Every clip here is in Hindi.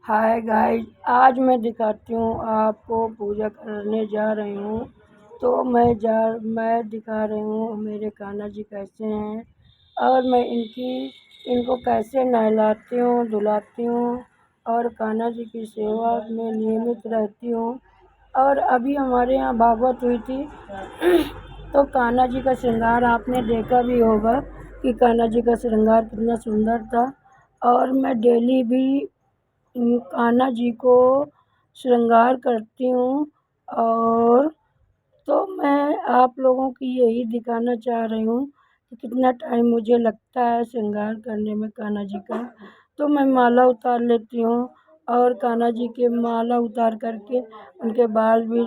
हाय गाइस, आज मैं दिखाती हूँ आपको पूजा करने जा रही हूँ। तो मैं दिखा रही हूँ मेरे कान्हा जी कैसे हैं और मैं इनको कैसे नहलाती हूँ, धुलाती हूँ और कान्हा जी की सेवा में नियमित रहती हूँ। और अभी हमारे यहाँ भागवत हुई थी तो कान्हा जी का श्रृंगार आपने देखा भी होगा कि कान्हा जी का श्रृंगार कितना सुंदर था। और मैं डेली भी कान्हा जी को श्रृंगार करती हूँ। और तो मैं आप लोगों की यही दिखाना चाह रही हूँ कि कितना टाइम मुझे लगता है श्रृंगार करने में कान्हा जी का। तो मैं माला उतार लेती हूँ और कान्हा जी के माला उतार करके उनके बाल भी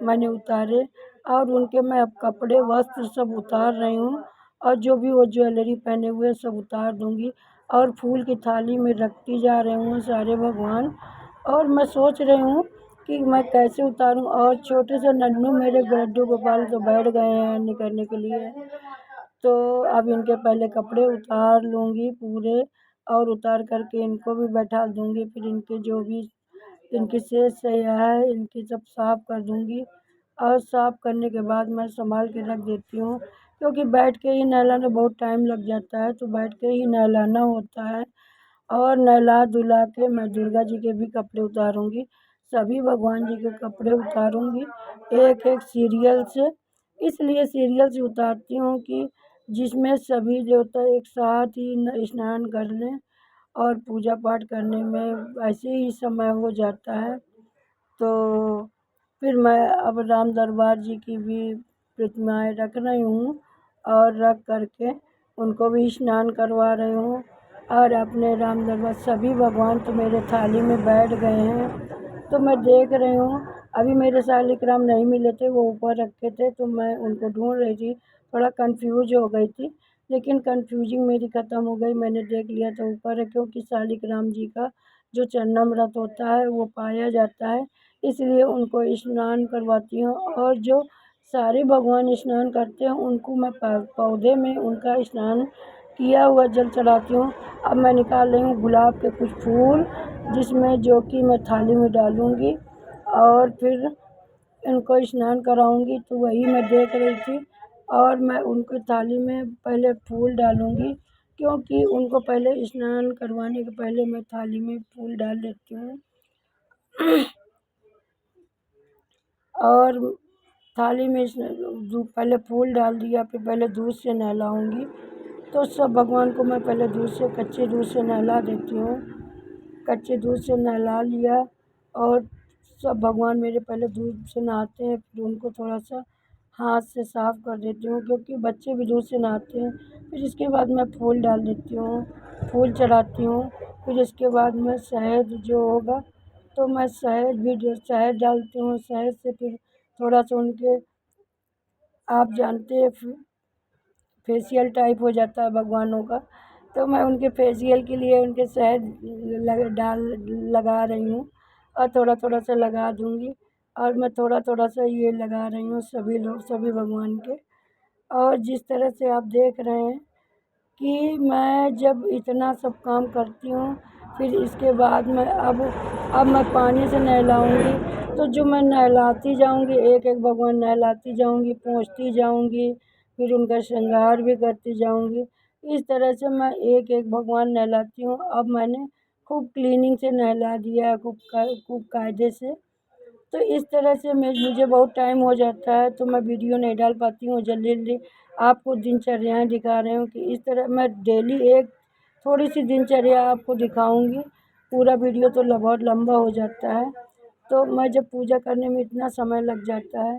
मैंने उतारे और उनके मैं अब कपड़े वस्त्र सब उतार रही हूँ और जो भी वो ज्वेलरी पहने हुए सब उतार दूँगी और फूल की थाली में रखती जा रही हूँ सारे भगवान। और मैं सोच रही हूँ कि मैं कैसे उतारूँ। और छोटे से नन्नू मेरे लड्डू गोपाल तो बैठ गए हैं निकलने के लिए। तो अब इनके पहले कपड़े उतार लूँगी पूरे और उतार करके इनको भी बैठा दूँगी। फिर इनके जो भी इनकी शेष सैया है इनकी सब साफ़ कर दूँगी और साफ़ करने के बाद मैं संभाल के रख देती हूँ, क्योंकि बैठ के ही नहलाने बहुत टाइम लग जाता है तो बैठ के ही नहलाना होता है। और नहला धुला के मैं दुर्गा जी के भी कपड़े उतारूँगी, सभी भगवान जी के कपड़े उतारूँगी एक एक सीरियल से। इसलिए सीरियल से उतारती हूँ कि जिसमें सभी देवता एक साथ ही स्नान कर लें और पूजा पाठ करने में ऐसे ही समय हो जाता है। तो फिर मैं अब राम दरबार जी की भी प्रतिमाएँ रख रही हूँ और रख कर के उनको भी स्नान करवा रही हूँ। और अपने राम दरबार सभी भगवान तो मेरे थाली में बैठ गए हैं। तो मैं देख रही हूँ अभी मेरे शालिग्राम नहीं मिले थे, वो ऊपर रखे थे तो मैं उनको ढूंढ रही थी, थोड़ा कंफ्यूज हो गई थी। लेकिन कंफ्यूजिंग मेरी ख़त्म हो गई, मैंने देख लिया था ऊपर है, क्योंकि शालिग्राम जी का जो चरणामृत होता है वो पाया जाता है, इसलिए उनको स्नान करवाती हूँ। और जो सारे भगवान स्नान करते हैं उनको मैं पौधे में उनका स्नान किया हुआ जल चढ़ाती हूँ। अब मैं निकाल रही हूँ गुलाब के कुछ फूल, जिसमें जो कि मैं थाली में डालूँगी और फिर इनको स्नान कराऊँगी। तो वही मैं देख रही थी और मैं उनकी थाली में पहले फूल डालूँगी, क्योंकि उनको पहले स्नान करवाने के पहले मैं थाली में फूल डाल देती हूँ। और थाली में पहले फूल डाल दिया, फिर पहले दूध से नहलाऊँगी। तो सब भगवान को मैं पहले कच्चे दूध से नहला देती हूँ। कच्चे दूध से नहला लिया और सब भगवान मेरे पहले दूध से नहाते हैं, फिर उनको थोड़ा सा हाथ से साफ़ कर देती हूँ, क्योंकि बच्चे भी दूध से नहाते हैं। फिर इसके बाद मैं फूल डाल देती हूँ, फूल चढ़ाती हूँ। फिर इसके बाद मैं शहद जो होगा तो मैं शहद डालती हूँ। शहद से फिर थोड़ा सा उनके आप जानते हैं फेशियल टाइप हो जाता है भगवानों का, तो मैं उनके फेशियल के लिए उनके शहद लगा रही हूँ और थोड़ा थोड़ा सा लगा दूँगी। और मैं थोड़ा थोड़ा सा ये लगा रही हूँ सभी भगवान के। और जिस तरह से आप देख रहे हैं कि मैं जब इतना सब काम करती हूँ, फिर इसके बाद मैं अब मैं पानी से नहलाऊँगी। तो जो मैं नहलाती जाऊँगी एक एक भगवान नहलाती जाऊँगी, पोंछती जाऊँगी, फिर उनका श्रृंगार भी करती जाऊँगी। इस तरह से मैं एक एक भगवान नहलाती हूँ। अब मैंने खूब क्लीनिंग से नहला दिया है, खूब कायदे से। तो इस तरह से मुझे बहुत टाइम हो जाता है तो मैं वीडियो नहीं डाल पाती हूँ जल्दी जल्दी। आपको दिनचर्याएँ दिखा रही हूँ कि इस तरह मैं डेली एक थोड़ी सी दिनचर्या आपको दिखाऊँगी। पूरा वीडियो तो बहुत लंबा हो जाता है। तो मैं जब पूजा करने में इतना समय लग जाता है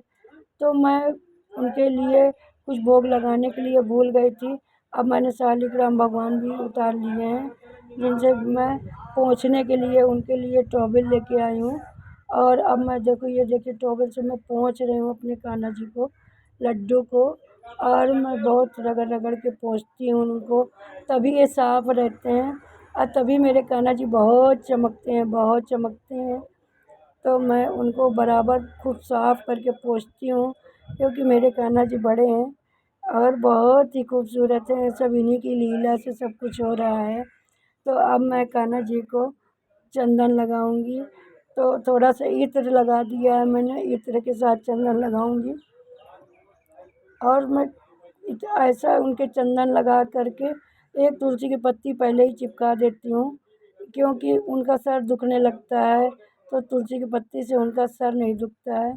तो मैं उनके लिए कुछ भोग लगाने के लिए भूल गई थी। अब मैंने शालिग्राम भगवान भी उतार लिए हैं, जिनसे मैं पोंछने के लिए उनके लिए टॉवेल लेके आई हूँ। और अब मैं देखो ये देखिए टॉवेल से मैं पोंछ रही हूँ अपने कान्हा जी को, लड्डू को। और मैं बहुत रगड़ रगड़ के पोंछती हूँ उनको, तभी ये साफ़ रहते हैं और तभी मेरे कान्हा जी बहुत चमकते हैं, बहुत चमकते हैं। तो मैं उनको बराबर खूब साफ़ करके पोंछती हूँ, क्योंकि मेरे कान्हा जी बड़े हैं और बहुत ही खूबसूरत हैं। सब इन्हीं की लीला से सब कुछ हो रहा है। तो अब मैं कान्हा जी को चंदन लगाऊंगी। तो थोड़ा सा इत्र लगा दिया है मैंने, इत्र के साथ चंदन लगाऊंगी। और मैं ऐसा उनके चंदन लगा करके एक तुलसी की पत्ती पहले ही चिपका देती हूँ, क्योंकि उनका सर दुखने लगता है, तो तुलसी की पत्ती से उनका सर नहीं दुखता है।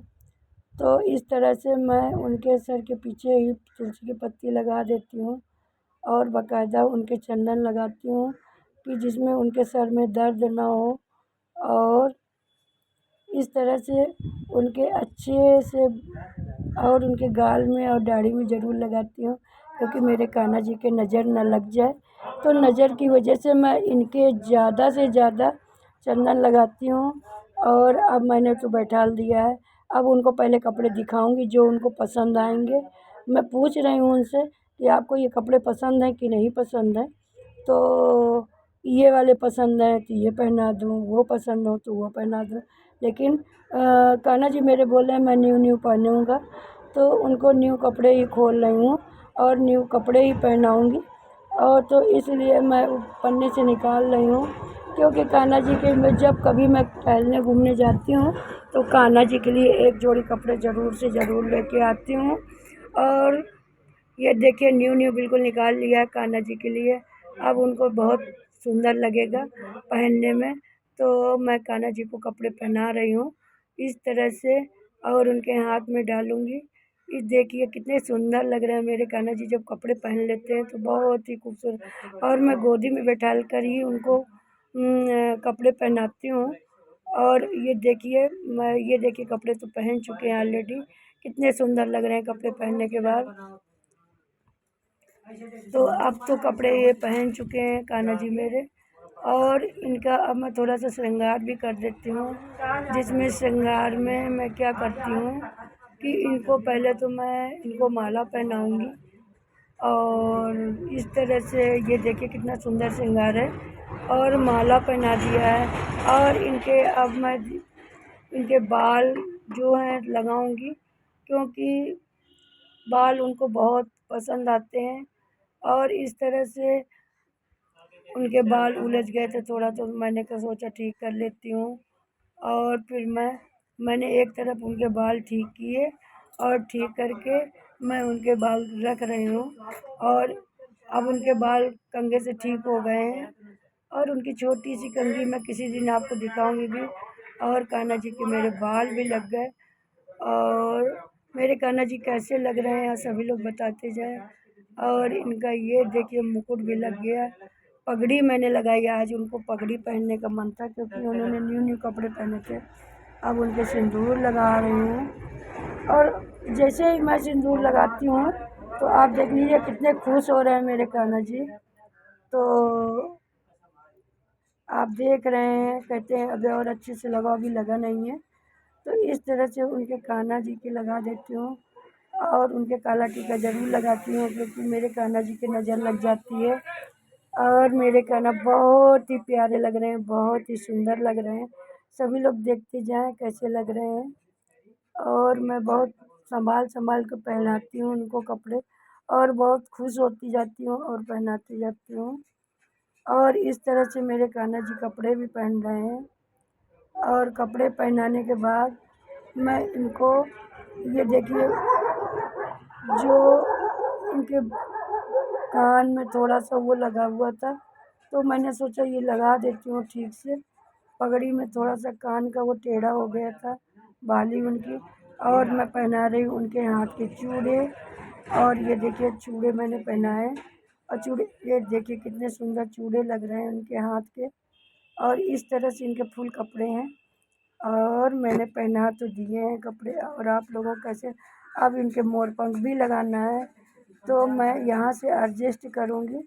तो इस तरह से मैं उनके सर के पीछे ही तुलसी की पत्ती लगा देती हूँ और बाकायदा उनके चंदन लगाती हूँ कि जिसमें उनके सर में दर्द ना हो। और इस तरह से उनके अच्छे से और उनके गाल में और दाढ़ी में ज़रूर लगाती हूँ, क्योंकि मेरे कान्हा जी के नज़र ना लग जाए। तो नज़र की वजह से मैं इनके ज़्यादा से ज़्यादा चंदन लगाती हूँ। और अब मैंने तो बैठाल दिया है, अब उनको पहले कपड़े दिखाऊंगी जो उनको पसंद आएंगे। मैं पूछ रही हूँ उनसे कि आपको ये कपड़े पसंद हैं कि नहीं पसंद हैं। तो ये वाले पसंद हैं तो ये पहना दूँ, वो पसंद हो तो वो पहना दूँ। लेकिन कान्हा जी मेरे बोले हैं मैं न्यू न्यू पहनूँगा, तो उनको न्यू कपड़े ही खोल रही हूँ और न्यू कपड़े ही पहनाऊँगी। और तो इसलिए मैं पन्नी से निकाल रही हूँ, क्योंकि कान्हा जी के मैं जब कभी मैं टहलने घूमने जाती हूँ तो कान्हा जी के लिए एक जोड़ी कपड़े ज़रूर से ज़रूर लेके आती हूँ। और ये देखिए न्यू न्यू बिल्कुल निकाल लिया है कान्हा जी के लिए। अब उनको बहुत सुंदर लगेगा पहनने में। तो मैं कान्हा जी को कपड़े पहना रही हूँ इस तरह से, और उनके हाथ में डालूँगी। इस देखिए कितने सुंदर लग रहे हैं मेरे कान्हा जी जब कपड़े पहन लेते हैं तो बहुत ही खूबसूरत। और मैं गोदी में बैठाल कर ही उनको कपड़े पहनाती हूँ। और ये देखिए कपड़े तो पहन चुके हैं ऑलरेडी, कितने सुंदर लग रहे हैं कपड़े पहनने के बाद। तो अब तो कपड़े ये पहन चुके हैं कान्हा जी मेरे। और इनका अब मैं थोड़ा सा श्रृंगार भी कर देती हूँ, जिसमें श्रृंगार में मैं क्या करती हूँ कि इनको पहले तो मैं इनको माला पहनाऊँगी। और इस तरह से ये देखिए कितना सुंदर श्रृंगार है, और माला पहना दिया है। और अब मैं इनके बाल जो हैं लगाऊंगी, क्योंकि बाल उनको बहुत पसंद आते हैं। और इस तरह से उनके बाल उलझ गए थे थोड़ा, तो मैंने कहा सोचा ठीक कर लेती हूँ। और फिर मैंने एक तरफ उनके बाल ठीक किए, और ठीक करके मैं उनके बाल रख रही हूँ। और अब उनके बाल कंघे से ठीक हो गए हैं, और उनकी छोटी सी कंघी मैं किसी दिन आपको दिखाऊंगी भी। और कान्हा जी के मेरे बाल भी लग गए। और मेरे कान्हा जी कैसे लग रहे हैं सभी लोग बताते जाएं। और इनका ये देखिए मुकुट भी लग गया। पगड़ी मैंने लगाई, आज उनको पगड़ी पहनने का मन था, क्योंकि उन्होंने न्यू न्यू कपड़े पहने थे। अब उनके सिंदूर लगा रही हूँ। और जैसे ही मैं सिंदूर लगाती हूँ तो आप देख लीजिए कितने खुश हो रहे हैं मेरे कान्हा जी। तो आप देख रहे हैं, कहते हैं अभी और अच्छे से लगाओ, अभी लगा नहीं है। तो इस तरह से उनके कान्हा जी की लगा देती हूँ। और उनके काला टीका ज़रूर लगाती हूँ, क्योंकि मेरे कान्हा जी की नज़र लग जाती है। और मेरे कान्हा बहुत ही प्यारे लग रहे हैं, बहुत ही सुंदर लग रहे हैं। सभी लोग देखते जाएं कैसे लग रहे हैं। और मैं बहुत संभाल संभाल कर पहनाती हूँ उनको कपड़े, और बहुत खुश होती जाती हूँ और पहनाती जाती हूँ। और इस तरह से मेरे कान्हा जी कपड़े भी पहन रहे हैं। और कपड़े पहनाने के बाद मैं इनको ये देखिए जो इनके कान में थोड़ा सा वो लगा हुआ था, तो मैंने सोचा ये लगा देती हूँ ठीक से। पगड़ी में थोड़ा सा कान का वो टेढ़ा हो गया था, बाली उनकी। और मैं पहना रही हूँ उनके हाथ के चूड़े। और ये देखिए चूड़े मैंने पहनाए, और चूड़े ये देखिए कितने सुंदर चूड़े लग रहे हैं उनके हाथ के। और इस तरह से इनके फुल कपड़े हैं, और मैंने पहना तो दिए हैं कपड़े। और आप लोगों को कैसे, अब इनके मोर पंख भी लगाना है, तो मैं यहाँ से एडजस्ट करूँगी।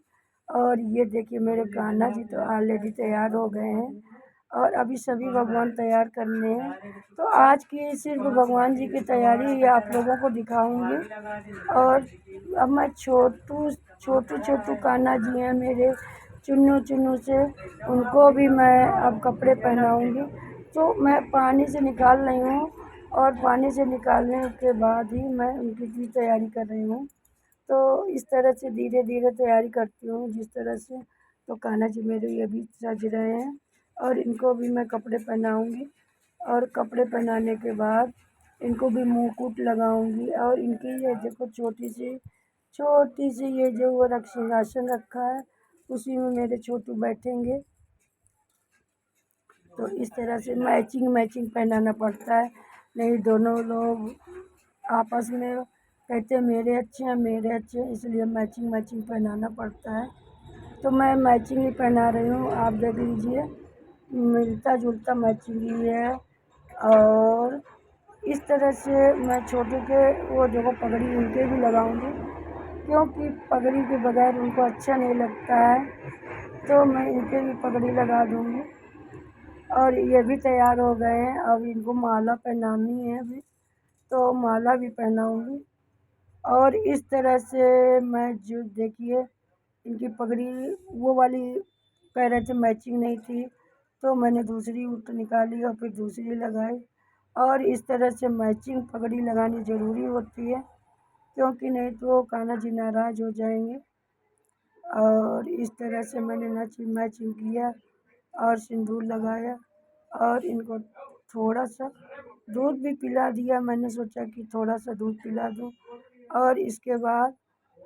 और ये देखिए मेरे कान्हा जी तो ऑलरेडी तैयार हो गए हैं, और अभी सभी भगवान तैयार करने हैं। तो आज की सिर्फ भगवान जी की तैयारी ही आप लोगों को दिखाऊंगी। और अब मैं छोटू छोटू छोटू कान्हा जी हैं मेरे, चुन्नू चुन्नू से, उनको भी मैं अब कपड़े पहनाऊंगी। तो मैं पानी से निकाल रही हूँ, और पानी से निकालने के बाद ही मैं उनकी भी तैयारी कर रही हूँ। तो इस तरह से धीरे धीरे तैयारी करती हूँ जिस तरह से। तो कान्हा जी मेरे ये भी सज रहे हैं, और इनको भी मैं कपड़े पहनाऊँगी और कपड़े पहनाने के बाद इनको भी मुकुट लगाऊँगी। और इनकी ये देखो छोटी सी ये जो वो सिंहासन रखा है उसी में मेरे छोटू बैठेंगे। तो इस तरह से मैचिंग पहनाना पड़ता है, नहीं दोनों लोग आपस में कहते हैं मेरे अच्छे हैं, इसलिए मैचिंग पहनाना पड़ता है। तो मैं मैचिंग ही पहना रही हूँ, आप देख लीजिए मिलता जुलता मैचिंग ही है। और इस तरह से मैं छोटू के वो देखो पगड़ी उनके भी लगाऊंगी, क्योंकि पगड़ी के बगैर उनको अच्छा नहीं लगता है, तो मैं इनके भी पगड़ी लगा दूंगी। और ये भी तैयार हो गए हैं, अब इनको माला पहनानी है अभी, तो माला भी पहनाऊंगी। और इस तरह से मैं जो देखिए इनकी पगड़ी वो वाली कह रहे थे मैचिंग नहीं थी, तो मैंने दूसरी ऊँट निकाली और फिर दूसरी लगाई। और इस तरह से मैचिंग पगड़ी लगानी ज़रूरी होती है, क्योंकि नहीं तो कान्हा जी नाराज़ हो जाएंगे। और इस तरह से मैंने मैचिंग किया और सिंदूर लगाया और इनको थोड़ा सा दूध भी पिला दिया। मैंने सोचा कि थोड़ा सा दूध पिला दूँ। और इसके बाद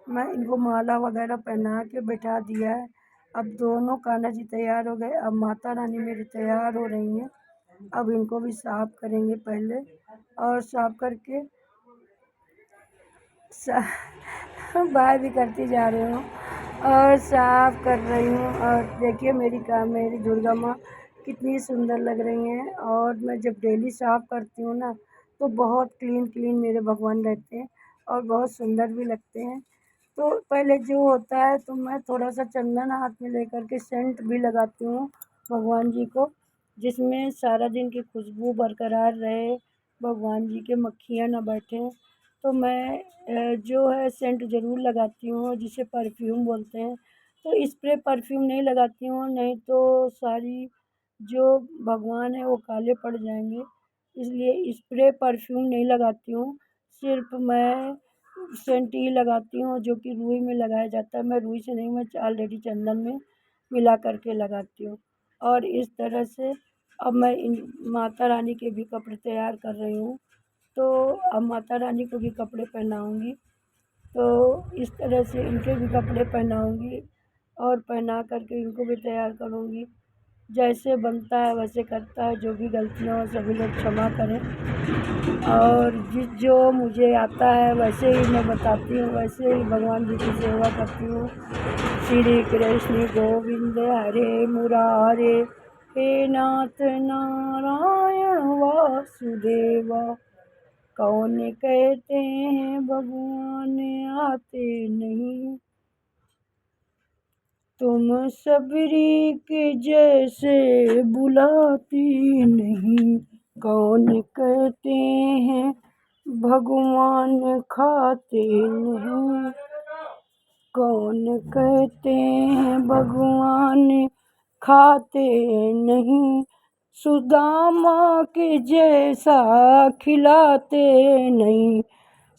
मैं इनको माला वगैरह पहना के बैठा दिया है। अब दोनों कान्हा जी तैयार हो गए, अब माता रानी मेरी तैयार हो रही हैं। अब इनको भी साफ करेंगे पहले, और साफ करके बाय भी करती जा रही हूँ और साफ कर रही हूँ। और देखिए मेरी दुर्गा माँ कितनी सुंदर लग रही हैं। और मैं जब डेली साफ करती हूँ ना, तो बहुत क्लीन मेरे भगवान रहते हैं और बहुत सुंदर भी लगते हैं। तो पहले जो होता है तो मैं थोड़ा सा चंदन हाथ में लेकर के सेंट भी लगाती हूँ भगवान जी को, जिसमें सारा दिन की खुशबू बरकरार रहे, भगवान जी के मक्खियाँ ना बैठें। तो मैं जो है सेंट ज़रूर लगाती हूँ, जिसे परफ्यूम बोलते हैं। तो स्प्रे परफ्यूम नहीं लगाती हूँ, नहीं तो सारी जो भगवान है वो काले पड़ जाएंगे, इसलिए स्प्रे परफ्यूम नहीं लगाती हूँ। सिर्फ मैं सेंट ही लगाती हूँ, जो कि रुई में लगाया जाता है। मैं रुई से नहीं, मैं ऑलरेडी चंदन में मिला करके लगाती हूँ। और इस तरह से अब मैं इन माता रानी के भी कपड़े तैयार कर रही हूँ, तो अब माता रानी को भी कपड़े पहनाऊँगी। तो इस तरह से इनके भी कपड़े पहनाऊँगी और पहना करके इनको भी तैयार करूँगी। जैसे बनता है वैसे करता है, जो भी गलतियाँ हो सभी लोग क्षमा करें। और जो मुझे आता है वैसे ही मैं बताती हूँ, वैसे ही भगवान जी की सेवा करती हूँ। श्री कृष्ण गोविंद हरे मुरारे, हे नाथ नारायण वासुदेव। कौन कहते हैं भगवान आते नहीं, तुम सबरी के जैसे बुलाती नहीं। कौन कहते हैं भगवान खाते नहीं, कौन कहते हैं भगवान खाते नहीं। सुदामा के जैसा खिलाते नहीं।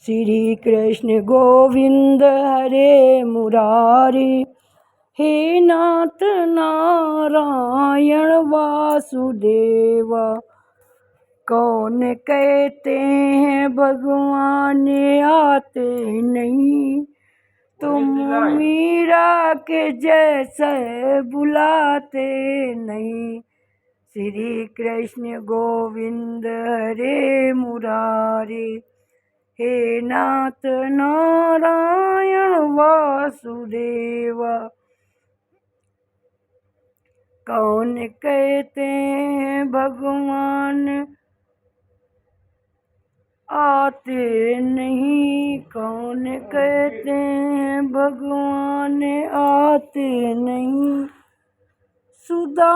श्री कृष्ण गोविंद हरे मुरारी, हे नाथ नारायण वासुदेव। कौन कहते हैं भगवान आते नहीं, तुम मीरा के जैसे बुलाते नहीं। श्री कृष्ण गोविंद हरे मुरारी, हे नाथ नारायण वासुदेव। कौन कहते हैं भगवान आते नहीं, कौन कहते हैं भगवान आते नहीं। सुदा